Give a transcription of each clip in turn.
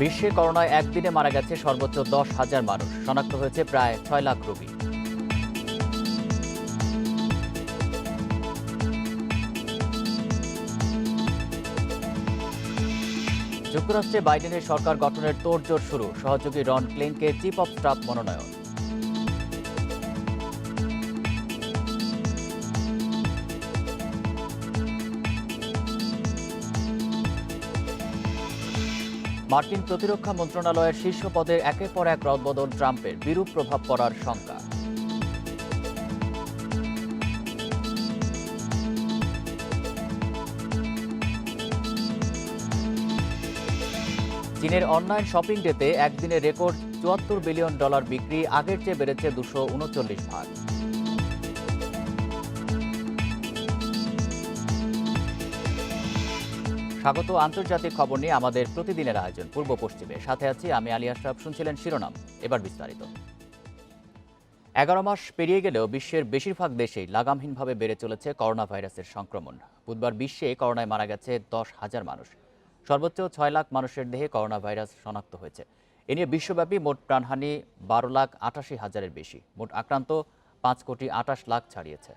বিশ্বে করোনায় একদিনে মারা গেছে সর্বোচ্চ 10,000 মানুষ, শনাক্ত হয়েছে প্রায় 6 লাখ রোগী। যুক্তরাষ্ট্রে বাইডেনের সরকার গঠনের তোড়জোড় শুরু, সহযোগী রন ক্লেইনকে চিফ অব স্টাফ মনোনয়ন। মার্কিন প্রতিরক্ষা মন্ত্রণালয়ের শীর্ষ পদের একের পর এক রদবদল, ট্রাম্পের বিরূপ প্রভাব পড়ার শঙ্কা। চীনের অনলাইন শপিং ডেতে একদিনে রেকর্ড $74 বিলিয়ন বিক্রি, আগের চেয়ে বেড়েছে 239 ভাগ। স্বাগত আন্তর্জাতিক খবর নিয়ে আমাদের প্রতিদিনের আয়োজন পূর্ব পশ্চিমে, সাথে আছি আমি আলী আশরাফ। শুনছিলেন শিরোনাম, এবার বিস্তারিত। 11 মাস পেরিয়ে গেলেও বিশ্বের বেশিরভাগ দেশেই লাগামহীনভাবে বেড়ে চলেছে করোনা ভাইরাসের সংক্রমণ। বুধবার বিশ্বে করোনায় মারা গেছে 10,000 মানুষ। সর্বোচ্চ 6 লাখ মানুষের দেহে করোনা ভাইরাস শনাক্ত হয়েছে। এ নিয়ে বিশ্বব্যাপী মোট প্রাণহানি 12,88,000-এর বেশি। মোট আক্রান্ত 5,28,00,000 ছাড়িয়েছে।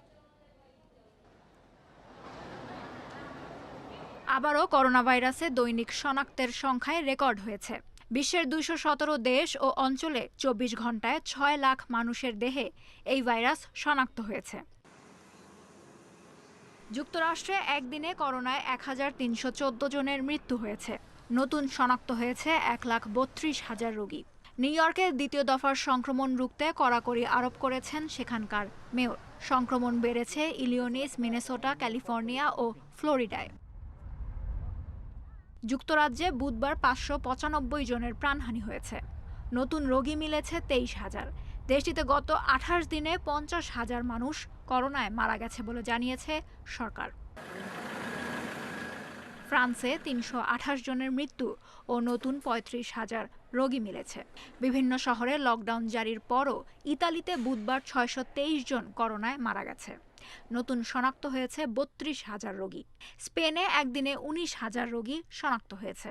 আবারও করোনা ভাইরাসে দৈনিক শনাক্তের সংখ্যায় রেকর্ড হয়েছে। বিশ্বের 217 দেশ ও অঞ্চলে 24 ঘন্টায় 6 লাখ মানুষের দেহে এই ভাইরাস শনাক্ত হয়েছে। যুক্তরাষ্ট্রে একদিনে করোনায় 1,314 জনের মৃত্যু হয়েছে। নতুন শনাক্ত হয়েছে 1,32,000 রোগী। নিউ ইয়র্কের দ্বিতীয় দফার সংক্রমণ রুখতে কড়াকড়ি আরোপ করেছেন সেখানকার মেয়র। সংক্রমণ বেড়েছে ইলিনয়েস, মিনেসোটা, ক্যালিফোর্নিয়া ও ফ্লোরিডায়। যুক্তরাজ্যে বুধবার 595 জনের প্রাণহানি হয়েছে। নতুন রোগী মিলেছে 23,000। দেশটিতে গত 28 দিনে 50,000 মানুষ করোনায় মারা গেছে বলে জানিয়েছে সরকার। ফ্রান্সে 328 জনের মৃত্যু ও নতুন 35,000 রোগী মিলেছে। বিভিন্ন শহরে লকডাউন জারির পরও ইতালিতে বুধবার 623 জন করোনায় মারা গেছে। নতুন শনাক্ত হয়েছে 32,000 রোগী। স্পেনে একদিনে 19,000 রোগী শনাক্ত হয়েছে।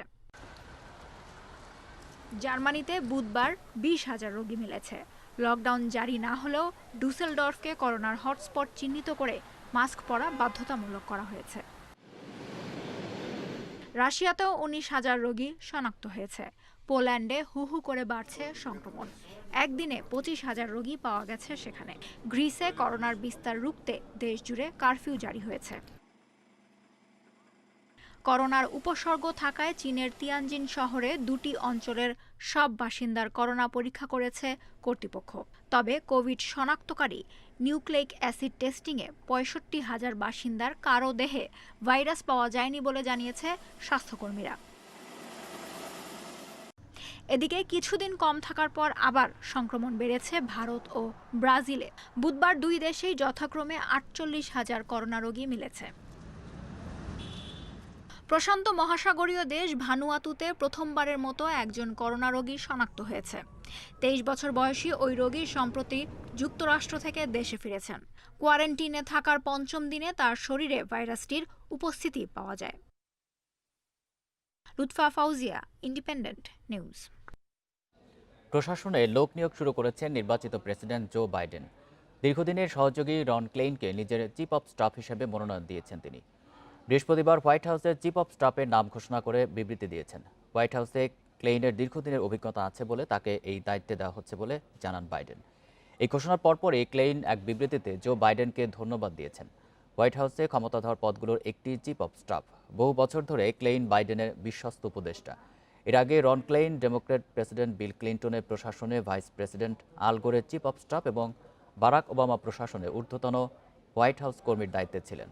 জার্মানিতে বুধবার 20,000 রোগী মিলেছে। লকডাউন জারি না হলেও ডুসেলডর্ফকে করোনার হটস্পট চিহ্নিত করে মাস্ক পরা বাধ্যতামূলক করা হয়েছে। রাশিয়াতেও 19,000 রোগী শনাক্ত হয়েছে। পোল্যান্ডে হু হু করে বাড়ছে সংক্রমণ। একদিনে 25,000 রোগী পাওয়া গেছে সেখানে। গ্রিসে করোনার বিস্তার রুখতে দেশজুড়ে কারফিউ জারি হয়েছে। করোনার উপসর্গ থাকায় চীনের তিয়ানজিন শহরে 2টি অঞ্চলের সব বাসিন্দার করোনা পরীক্ষা করেছে কর্তৃপক্ষ। তবে কোভিড শনাক্তকারী নিউক্লেইক অ্যাসিড টেস্টিংয়ে 65,000 বাসিন্দার কারো দেহে ভাইরাস পাওয়া যায়নি বলে জানিয়েছে স্বাস্থ্যকর্মীরা। এদিকে কিছুদিন কম থাকার পর আবার সংক্রমণ বেড়েছে ভারত ও ব্রাজিলে। বুধবার দুই দেশেই যথাক্রমে 48,000 করোনা রোগী মিলেছে। প্রশান্ত মহাসাগরীয় দেশ ভানুয়াতুতে প্রথমবারের মতো একজন করোনা রোগী শনাক্ত হয়েছে। 23 বছর বয়সী ওই রোগী সম্প্রতি যুক্তরাষ্ট্র থেকে দেশে ফিরেছেন। কোয়ারেন্টিনে থাকার 5ম দিনে তার শরীরে ভাইরাসটির উপস্থিতি পাওয়া যায়। Lutfa Fauzia, independent news. প্রশাসনে লোক নিয়োগ শুরু করেছেন নির্বাচিত প্রেসিডেন্ট জো বাইডেন। দীর্ঘদিনের সহযোগী রন ক্লেইনকে নিজের চিফ অব স্টাফ হিসেবে মনোনয়ন দিয়েছেন তিনি। বৃহস্পতিবার হোয়াইট হাউসে চিফ অব স্টাফের নাম ঘোষণা করে বিবৃতি দিয়েছেন। হোয়াইট হাউসে ক্লেইনের দীর্ঘদিনের অভিজ্ঞতা আছে বলে তাকে এই দায়িত্বে দেওয়া হচ্ছে বলে জানান বাইডেন। এই ঘোষণার পরপরই ক্লেইন এক বিবৃতিতে জো বাইডেনকে ধন্যবাদ দিয়েছেন। হোয়াইট হাউসে ক্ষমতাধর পদগুলোর একটি চিফ অব স্টাফ। বহু বছর ধরে ক্লেইন বাইডেনের বিশ্বস্ত উপদেষ্টা। এর আগে Ron Klain Democrat president Bill ক্লিন্টনের প্রশাসনে ভাইস প্রেসিডেন্ট আল গোরের চিফ অব স্টাফ এবং বারাক ওবামা প্রশাসনে ঊর্ধ্বতন হোয়াইট হাউস কর্মীর দায়িত্বে ছিলেন।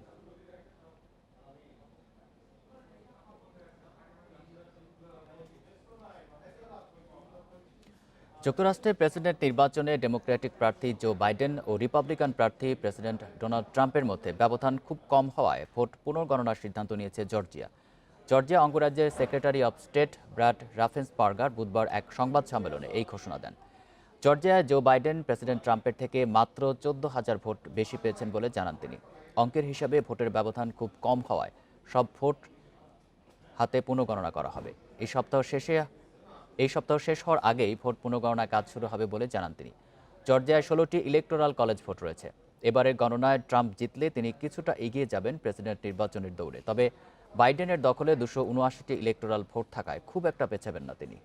যুক্তরাষ্ট্রের প্রেসিডেন্ট নির্বাচনে ডেমোক্রেটিক প্রার্থী জো বাইডেন ও রিপাবলিকান প্রার্থী প্রেসিডেন্ট ডোনাল্ড ট্রাম্পের মধ্যে ব্যবধান খুব কম হওয়ায় ভোট পুনর্গণনার সিদ্ধান্ত নিয়েছে জর্জিয়া। জর্জিয়া অঙ্গরাজ্যের সেক্রেটারি অব স্টেট ব্র্যাড রাফেন্সবার্গার বুধবার এক সংবাদ সম্মেলনে এই ঘোষণা দেন। জর্জিয়ায় জো বাইডেন প্রেসিডেন্ট ট্রাম্পের থেকে মাত্র 14,000 ভোট বেশি পেয়েছেন বলে জানান তিনি। অঙ্কের হিসাবে ভোটের ব্যবধান খুব কম হওয়ায় সব ভোট হাতে পুনর্গণনা করা হবে। এই সপ্তাহ শেষে এই সপ্তাহ শেষ হওয়ার আগেই ভোট পুনর্গণনায় কাজ শুরু হবে বলে জানান তিনি। জর্জিয়ায় 16টি ইলেকটোরাল কলেজ ভোট রয়েছে। এবারের গণনায় ট্রাম্প জিতলে তিনি কিছুটা এগিয়ে যাবেন প্রেসিডেন্ট নির্বাচনের দৌড়ে। তবে বাইডেনের দখলে 279টি ইলেকটোরাল ভোট থাকায় খুব একটা পেছাবেন না তিনি।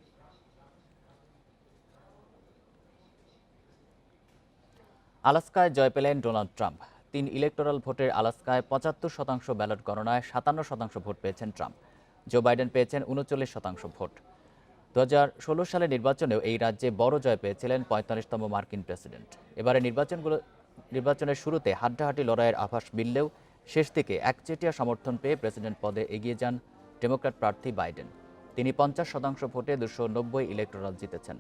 আলাস্কায় জয় পেলেন ডোনাল্ড ট্রাম্প। 3 ইলেকটোরাল ভোটের আলাস্কায় 75% ব্যালট গণনায় 57% ভোট পেয়েছেন ট্রাম্প। জো বাইডেন পেয়েছেন 39% ভোট। 2016 সালের নির্বাচনেও এই রাজ্যে বড় জয় পেয়েছিলেন 45তম মার্কিন প্রেসিডেন্ট। এবারে নির্বাচনের শুরুতে হাড্ডাহাড্ডি লড়াইয়ের আভাস মিললেও শেষ দিকে একচেটিয়া সমর্থন পেয়ে প্রেসিডেন্ট পদে এগিয়ে যান ডেমোক্র্যাট প্রার্থী বাইডেন। তিনি 50% ভোটে 290 ইলেকটোরাল জিতেছেন।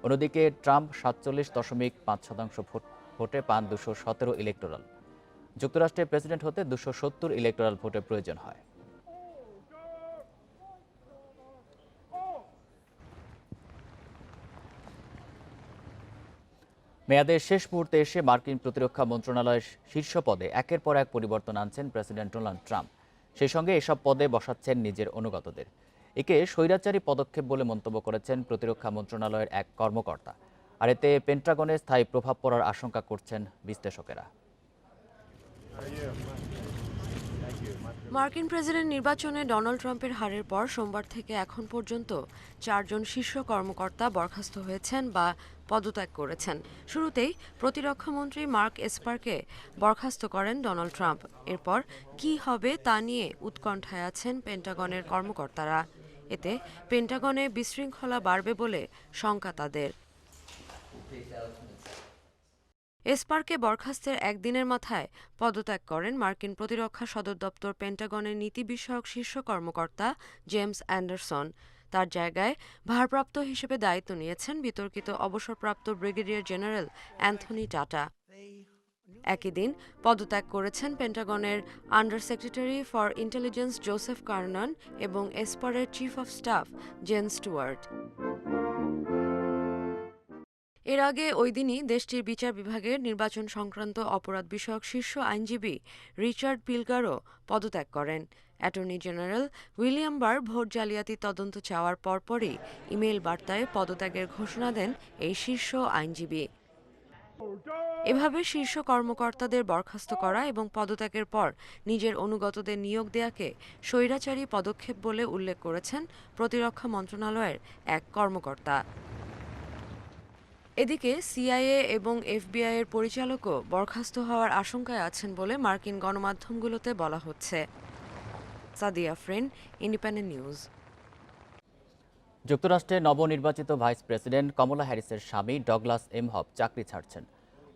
অন্যদিকে ট্রাম্প 47.5% ভোটে পান 217 ইলেকটোরাল। যুক্তরাষ্ট্রের প্রেসিডেন্ট হতে 270 ইলেকটোরাল ভোটের প্রয়োজন হয়। মেয়াদের শেষ মুহূর্তে এসে মার্কিন প্রতিরক্ষা মন্ত্রণালয়ের শীর্ষ পদে একের পর এক পরিবর্তন আনছেন প্রেসিডেন্ট ডোনাল্ড ট্রাম্প। সেই সঙ্গে এসব পদে বসাচ্ছেন নিজের অনুগতদের। একে স্বৈরাচারী পদক্ষেপ বলে মন্তব্য করেছেন প্রতিরক্ষা মন্ত্রণালয়ের এক কর্মকর্তা। আর এতে পেন্টাগনে স্থায়ী প্রভাব পড়ার আশঙ্কা করছেন বিশ্লেষকেরা। মার্কিন প্রেসিডেন্ট নির্বাচনে ডোনাল্ড ট্রাম্পের হারের পর সোমবার থেকে এখন পর্যন্ত 4 জন শীর্ষ কর্মকর্তা বরখাস্ত হয়েছেন বা পদত্যাগ করেছেন। শুরুতেই প্রতিরক্ষামন্ত্রী মার্ক এসপারকে বরখাস্ত করেন ডোনাল্ড ট্রাম্প। এরপর কী হবে তা নিয়ে উৎকণ্ঠায় আছেন পেন্টাগনের কর্মকর্তারা। এতে পেন্টাগনে বিশৃঙ্খলা বাড়বে বলে শঙ্কা তাদের। এসপারকে বরখাস্তের একদিনের মাথায় পদত্যাগ করেন মার্কিন প্রতিরক্ষা সদর দপ্তর পেন্টাগনের নীতি বিষয়ক শীর্ষ কর্মকর্তা জেমস অ্যান্ডারসন। তার জায়গায় ভারপ্রাপ্ত হিসেবে দায়িত্ব নিয়েছেন বিতর্কিত অবসরপ্রাপ্ত ব্রিগেডিয়ার জেনারেল অ্যান্থনি টাটা। একই দিন পদত্যাগ করেছেন পেন্টাগনের under secretary for intelligence Joseph Kernan এবং এসপারের chief of staff Jen Stewart. এর আগে ওই দিনই দেশটির বিচার বিভাগের নির্বাচন সংক্রান্ত অপরাধ বিষয়ক শীর্ষ আইনজীবী রিচার্ড পিলগারও পদত্যাগ করেন। অ্যাটর্নি জেনারেল উইলিয়াম বার ভোট জালিয়াতি তদন্ত চাওয়ার পরপরই ইমেইল বার্তায় পদত্যাগের ঘোষণা দেন এই শীর্ষ আইনজীবী। এভাবে শীর্ষ কর্মকর্তাদের বরখাস্ত করা এবং পদত্যাগের পর নিজের অনুগতদের নিয়োগ দেয়াকে স্বৈরাচারী পদক্ষেপ বলে উল্লেখ করেছেন প্রতিরক্ষা মন্ত্রণালয়ের এক কর্মকর্তা। এদিকে সিআইএ এবং এফবিআই এর পরিচালকও বরখাস্ত হওয়ার আশঙ্কায় আছেন বলে মার্কিন গণমাধ্যমগুলোতে বলা হচ্ছে। Sadia Afrin, independent news. যুক্তরাষ্ট্রের নবনির্বাচিত ভাইস প্রেসিডেন্ট কমলা হ্যারিসের স্বামী ডগলাস এমহফ চাকরি ছাড়ছেন।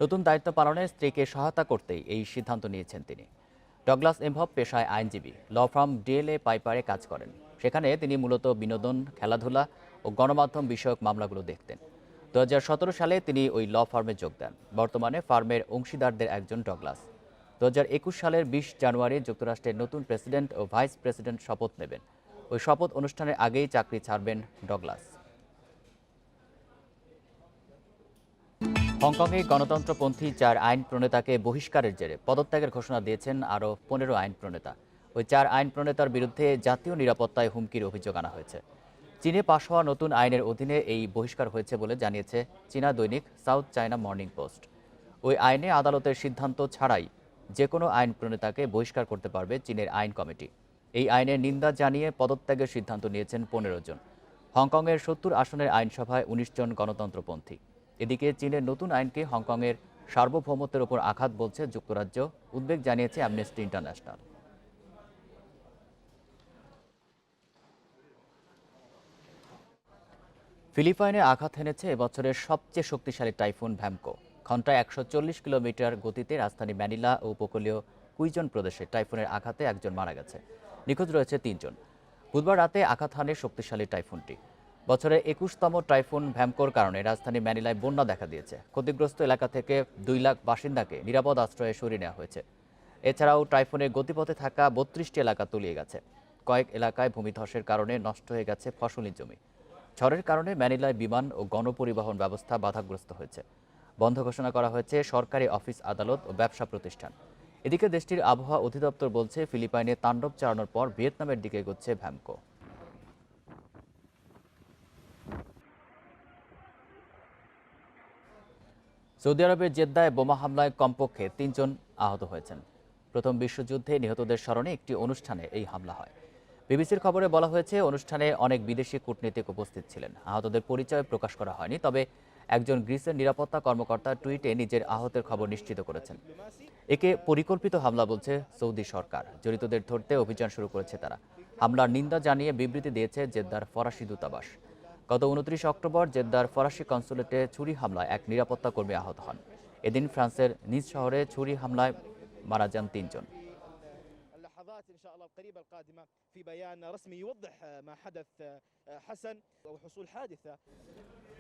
নতুন দায়িত্ব পালনে স্ত্রীকে সহায়তা করতেই এই সিদ্ধান্ত নিয়েছেন তিনি। ডগলাস এমহফ পেশায় আইনজীবী, ল ফার্ম ডিএলএ পাইপারে কাজ করেন। সেখানে তিনি মূলত বিনোদন, খেলাধুলা ও গণমাধ্যম বিষয়ক মামলাগুলো দেখতেন। 2017 সালে তিনি ওই ল ফার্মে যোগ দেন। বর্তমানে ফার্মের অংশীদারদের একজন ডগলাস। 2021 সালের 20 জানুয়ারি যুক্তরাষ্ট্রের নতুন প্রেসিডেন্ট ও ভাইস প্রেসিডেন্ট শপথ নেবেন। ওই শপথ অনুষ্ঠানের আগেই চাকরি ছাড়বেন ডগলাস। হংকংয়ে গণতন্ত্রপন্থী 4 আইন প্রণেতাকে বহিষ্কারের জেরে পদত্যাগের ঘোষণা দিয়েছেন আরও 15 আইন প্রণেতা। ওই 4 আইন প্রণেতার বিরুদ্ধে জাতীয় নিরাপত্তায় হুমকির অভিযোগ আনা হয়েছে। চীনে পাশ হওয়া নতুন আইনের অধীনে এই বহিষ্কার হয়েছে বলে জানিয়েছে চীনা দৈনিক সাউথ চায়না মর্নিং পোস্ট। ওই আইনে আদালতের সিদ্ধান্ত ছাড়াই যে কোনো আইন প্রণেতাকে বহিষ্কার করতে পারবে চীনের আইন কমিটি। এই আইনের নিন্দা জানিয়ে পদত্যাগের সিদ্ধান্ত নিয়েছেন 15 জন। হংকংয়ের 70 আসনের আইনসভায় 19 জন গণতন্ত্রপন্থী। এদিকে চীনের নতুন আইনকে হংকংয়ের সার্বভৌমত্বের ওপর আঘাত বলছে যুক্তরাজ্য, উদ্বেগ জানিয়েছে অ্যামনেস্টি ইন্টারন্যাশনাল। ফিলিপাইনে আঘাত হেনেছে এবছরের সবচেয়ে শক্তিশালী টাইফুন ভ্যামকো। ঘন্টায় 140 কিলোমিটার গতিতে রাজধানী ম্যানিলা ও উপকূলীয় কুইজন প্রদেশে টাইফুনের আঘাতে একজন মারা গেছে। নিখোঁজ রয়েছে 3 জন। বুধবার রাতে আঘাত হানে শক্তিশালী টাইফুনটি। বছরের 21তম টাইফুন ভ্যামকোর কারণে রাজধানী ম্যানিলায় বন্যা দেখা দিয়েছে। ক্ষতিগ্রস্ত এলাকা থেকে 2 লাখ বাসিন্দাকে নিরাপদ আশ্রয়ে সরিয়ে নেওয়া হয়েছে। এছাড়াও টাইফুনের গতিপথে থাকা 32টি এলাকা তলিয়ে গেছে। কয়েক এলাকায় ভূমিধসের কারণে নষ্ট হয়ে গেছে ফসলি জমি। ঝড়ের কারণে ম্যানিলায় বিমান ও গণপরিবহন ব্যবস্থা বাধাগ্রস্ত হয়েছে। বন্ধ ঘোষণা করা হয়েছে সরকারি অফিস, আদালত ও ব্যবসা প্রতিষ্ঠান। এদিকে দেশটির আবহাওয়া অধিদপ্তর বলছে ফিলিপাইনে তাণ্ডব চালানোর পর ভিয়েতনামের দিকে এগোচ্ছে ভ্যামকো। সৌদি আরবের জেদ্দায় বোমা হামলায় কমপক্ষে 3 জন আহত হয়েছেন। প্রথম বিশ্বযুদ্ধে নিহতদের স্মরণে একটি অনুষ্ঠানে এই হামলা হয়। বিবিসির খবরে বলা হয়েছে, অনুষ্ঠানে অনেক বিদেশি কূটনীতিক উপস্থিত ছিলেন। আহতদের পরিচয় প্রকাশ করা হয়নি, তবে একজন গ্রিসের নিরাপত্তা কর্মকর্তা টুইটে নিজের আহতের খবর নিশ্চিত করেছেন। একে পরিকল্পিত হামলা বলছে সৌদি সরকার। জড়িতদের ধরতে অভিযান শুরু করেছে তারা। হামলার নিন্দা জানিয়ে বিবৃতি দিয়েছে জেদ্দার ফরাসি দূতাবাস। গত 29 অক্টোবর জেদ্দার ফরাসি কনসুলেটে ছুরি হামলায় এক নিরাপত্তা কর্মী আহত হন। এদিন ফ্রান্সের নিজ শহরে ছুরি হামলায় মারা যান 3 জন। اللحظات إن شاء الله القريبة القادمة في بيان رسمي يوضح ما حدث حسن وحصول حادثة।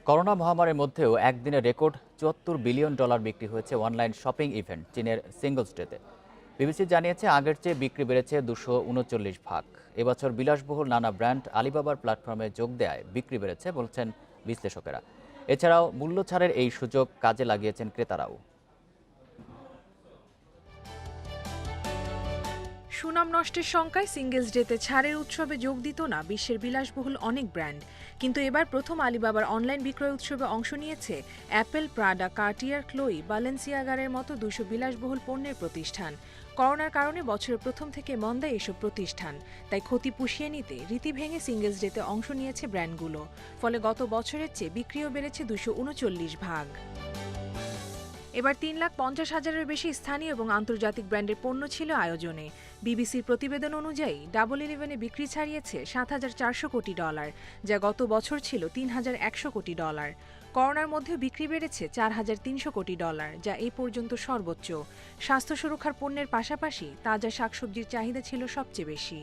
করোনা মহামারীর মধ্যেও একদিনে রেকর্ড $74 বিলিয়ন বিক্রি হয়েছে অনলাইন শপিং ইভেন্ট চীনের সিঙ্গলস ডেতে। বিবিসি জানিয়েছে, আগের চেয়ে বিক্রি বেড়েছে 239 ভাগ। এবছর বিলাসবহুল নানা ব্র্যান্ড আলিবাবার প্ল্যাটফর্মে যোগ দেয় বিক্রি বেড়েছে বলছেন বিশ্লেষকেরা। এছাড়াও মূল্য ছাড়ের এই সুযোগ কাজে লাগিয়েছেন ক্রেতারাও। সুনাম নষ্টের শঙ্কায় সিঙ্গেলস ডেতে ছাড়ের উৎসবে যোগ দিত না বিশ্বের বিলাসবহুল অনেক ব্র্যান্ড। কিন্তু এবার প্রথম আলিবাবার অনলাইন বিক্রয় উৎসবে অংশ নিয়েছে অ্যাপেল, প্রাডা, কার্টিয়ার, ক্লোই, বালেন্সিয়াগারের মতো 200 বিলাসবহুল পণ্যের প্রতিষ্ঠান। করোনার কারণে বছরের প্রথম থেকে মন্দায় এসব প্রতিষ্ঠান, তাই ক্ষতি পুষিয়ে নিতে রীতি ভেঙে সিঙ্গেলস ডেতে অংশ নিয়েছে ব্র্যান্ডগুলো। ফলে গত বছরের চেয়ে বিক্রিও বেড়েছে 239 ভাগ। এবার 3,50,000-এর বেশি স্থানীয় এবং আন্তর্জাতিক ব্র্যান্ডের পণ্য ছিল আয়োজনে। বিবিসির প্রতিবেদন অনুযায়ী ডাবল ইলেভেনে বিক্রি ছাড়িয়েছে $7,400 কোটি, যা গত বছর ছিল $3,100 কোটি। করোনার মধ্যেও বিক্রি বেড়েছে $4,300 কোটি, যা এই পর্যন্ত সর্বোচ্চ। স্বাস্থ্য সুরক্ষার পণ্যের পাশাপাশি তাজা শাকসবজির চাহিদা ছিল সবচেয়ে বেশি।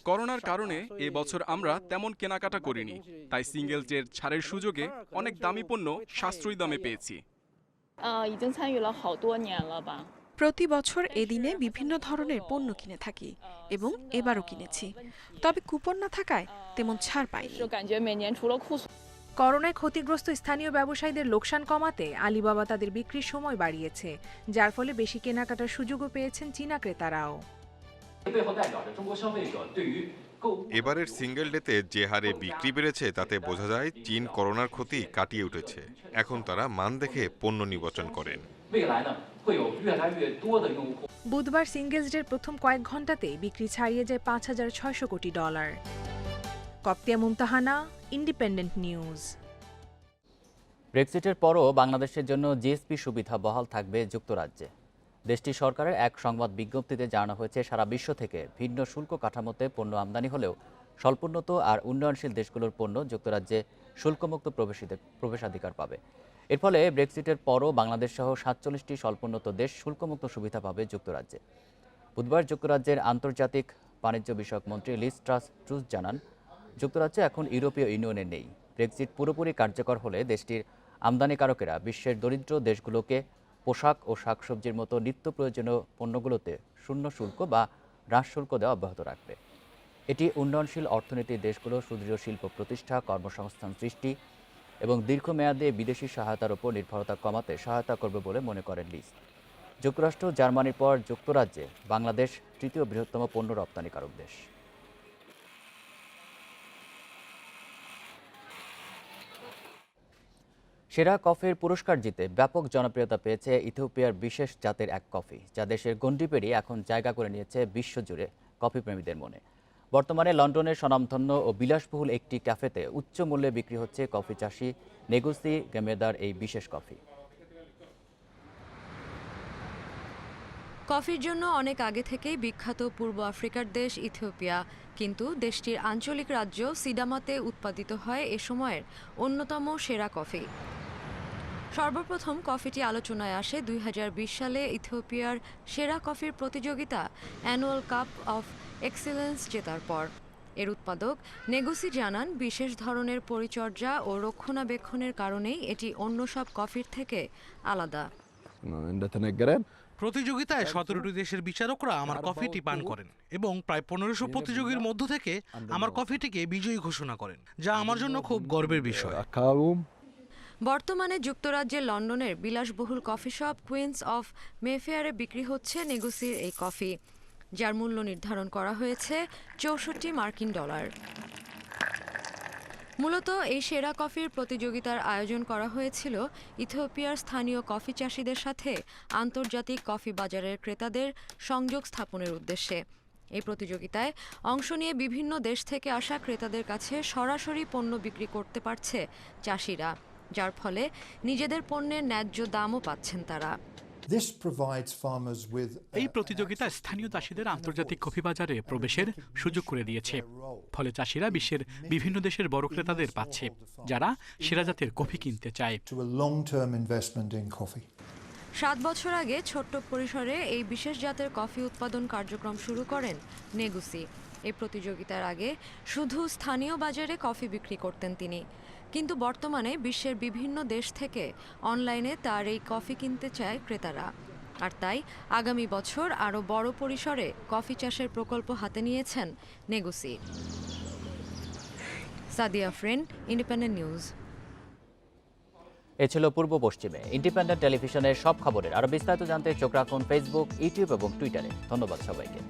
করোনার কারণে এবছর আমরা তেমন কেনাকাটা করিনি, তাই সিঙ্গেলসের ছাড়ের সুযোগে অনেক দামি পণ্য সাশ্রয়ী দামে পেয়েছি। প্রতি বছর এদিনে বিভিন্ন ধরনের পণ্য কিনে থাকি এবং এবারও কিনেছি, তবে কুপন না থাকায় তেমন ছাড় পাইনি। করোনায় ক্ষতিগ্রস্ত স্থানীয় ব্যবসায়ীদের লোকসান কমাতে আলিবাবা তাদের বিক্রির সময় বাড়িয়েছে, যার ফলে বেশি কেনাকাটার সুযোগও পেয়েছেন চীনা ক্রেতারাও। এবারের সিঙ্গেল ডেতে যে হারে বিক্রি বেড়েছে তাতে বোঝা যায় চীন করোনার ক্ষতি কাটিয়ে উঠেছে। এখন তারা মান দেখে পণ্য নির্বাচন করেন। বুধবার সিঙ্গেলস ডের প্রথম কয়েক ঘন্টাতেই বিক্রি ছাড়িয়ে যায় $5,600 কোটি। কপ্তিয়া মুমতাহানা, ইন্ডিপেন্ডেন্ট নিউজ। ব্রেক্সিটের পরও বাংলাদেশের জন্য জিএসপি সুবিধা বহাল থাকবে যুক্তরাজ্যে। দেশটির সরকারের এক সংবাদ বিজ্ঞপ্তিতে জানানো হয়েছে, সারা বিশ্ব থেকে ভিন্ন শুল্ক কাঠামোতে পণ্য আমদানি হলেও স্বল্পোন্নত আর উন্নয়নশীল দেশগুলোর পণ্য যুক্তরাজ্যে শুল্কমুক্ত প্রবেশাধিকার পাবে। এর ফলে ব্রেক্সিটের পরও বাংলাদেশ সহ 47টি স্বল্পোন্নত দেশ শুল্কমুক্ত সুবিধা পাবে যুক্তরাজ্যে। বুধবার যুক্তরাজ্যের আন্তর্জাতিক বাণিজ্য বিষয়ক মন্ত্রী লিজ ট্রুস জানান, যুক্তরাজ্য এখন ইউরোপীয় ইউনিয়নে নেই। ব্রেক্সিট পুরোপুরি কার্যকর হলে দেশটির আমদানিকারকেরা বিশ্বের দরিদ্র দেশগুলোকে পোশাক ও শাকসবজির মতো নিত্য প্রয়োজনীয় পণ্যগুলোতে শূন্য শুল্ক বা হ্রাস শুল্ক দেওয়া অব্যাহত রাখবে। এটি উন্নয়নশীল অর্থনীতির দেশগুলো সুদৃঢ় শিল্প প্রতিষ্ঠা, কর্মসংস্থান সৃষ্টি এবং দীর্ঘমেয়াদে বিদেশি সহায়তার উপর নির্ভরতা কমাতে সহায়তা করবে বলে মনে করেন লিজ। যুক্তরাষ্ট্র, জার্মানির পর যুক্তরাজ্যে বাংলাদেশ তৃতীয় বৃহত্তম পণ্য রপ্তানিকারক দেশ। সেরা কফির পুরস্কার জিতে ব্যাপক জনপ্রিয়তা পেয়েছে ইথিওপিয়ার বিশেষ জাতের এক কফি, যা দেশের গণ্ডি পেরিয়ে এখন জায়গা করে নিয়েছে বিশ্বজুড়ে কফি প্রেমীদের মনে। বর্তমানে লন্ডনের স্বনামধন্য ও বিলাসবহুল একটি ক্যাফেতে উচ্চ মূল্যে বিক্রি হচ্ছে কফি চাষি নেগুসি গেমেদার এই বিশেষ কফি। কফির জন্য অনেক আগে থেকেই বিখ্যাত পূর্ব আফ্রিকার দেশ ইথিওপিয়া, কিন্তু দেশটির আঞ্চলিক রাজ্য সিডামাতে উৎপাদিত হয় এ সময়ের অন্যতম সেরা কফি। সর্বপ্রথম কফিটি আলোচনায় আসে 2020 সালে ইথিওপিয়ার সেরা কফির প্রতিযোগিতা অ্যানুয়াল কাপ অফ এক্সেলেন্স জেতার পর। এর উৎপাদক নেগুসি জানান, বিশেষ ধরনের পরিচর্যা ও রক্ষণাবেক্ষণের কারণেই এটি অন্য সব কফির থেকে আলাদা। প্রতিযোগিতায় 17টি দেশের বিচারকরা আমার কফিটি পান করেন এবং প্রায় 1500 প্রতিযোগীর মধ্য থেকে আমার কফিটিকে বিজয়ী ঘোষণা করেন, যা আমার জন্য খুব গর্বের বিষয়। বর্তমানে যুক্তরাজ্যের লন্ডনের বিলাসবহুল কফি শপ কুইন্স অফ মেফেয়ারে বিক্রি হচ্ছে নেগুসির এই কফি, যার মূল্য নির্ধারণ করা হয়েছে $64 মার্কিন। মূলত এই সেরা কফির প্রতিযোগিতার আয়োজন করা হয়েছিল ইথিওপিয়ার স্থানীয় কফি চাষিদের সাথে আন্তর্জাতিক কফি বাজারের ক্রেতাদের সংযোগ স্থাপনের উদ্দেশ্যে। এই প্রতিযোগিতায় অংশ নিয়ে বিভিন্ন দেশ থেকে আসা ক্রেতাদের কাছে সরাসরি পণ্য বিক্রি করতে পারছে চাষিরা, যার ফলে নিজেদের পণ্যের ন্যায্য দামও পাচ্ছেন তারা। এই প্রতিযোগিতা স্থানীয় চাষিদের আন্তর্জাতিক কফি বাজারে প্রবেশের সুযোগ করে দিয়েছে। ফলে চাষিরা বিশ্বের বিভিন্ন দেশের বড় ক্রেতাদের পাচ্ছে, যারা সেরা জাতের কফি কিনতে চায়। 7 বছর আগে ছোট্ট পরিসরে এই বিশেষ জাতের কফি উৎপাদন কার্যক্রম শুরু করেন নেগুসি। এই প্রতিযোগিতার আগে শুধু স্থানীয় বাজারে কফি বিক্রি করতেন তিনি, কিন্তু বর্তমানে বিশ্বের বিভিন্ন দেশ থেকে অনলাইনে তার এই কফি কিনতে চায় ক্রেতারা। আর তাই আগামী বছর আরও বড় পরিসরে কফি চাষের প্রকল্প হাতে নিয়েছেন নেগুসি। সাদিয়া ফ্রেন্ড, ইন্ডিপেন্ডেন্ট নিউজ। এ ছিল পূর্ব পশ্চিমে ইন্ডিপেন্ডেন্ট টেলিভিশনের সব খবরের আরও বিস্তারিত জানতে চোখ রাখুন ফেসবুক, ইউটিউব এবং টুইটারে। ধন্যবাদ সবাইকে।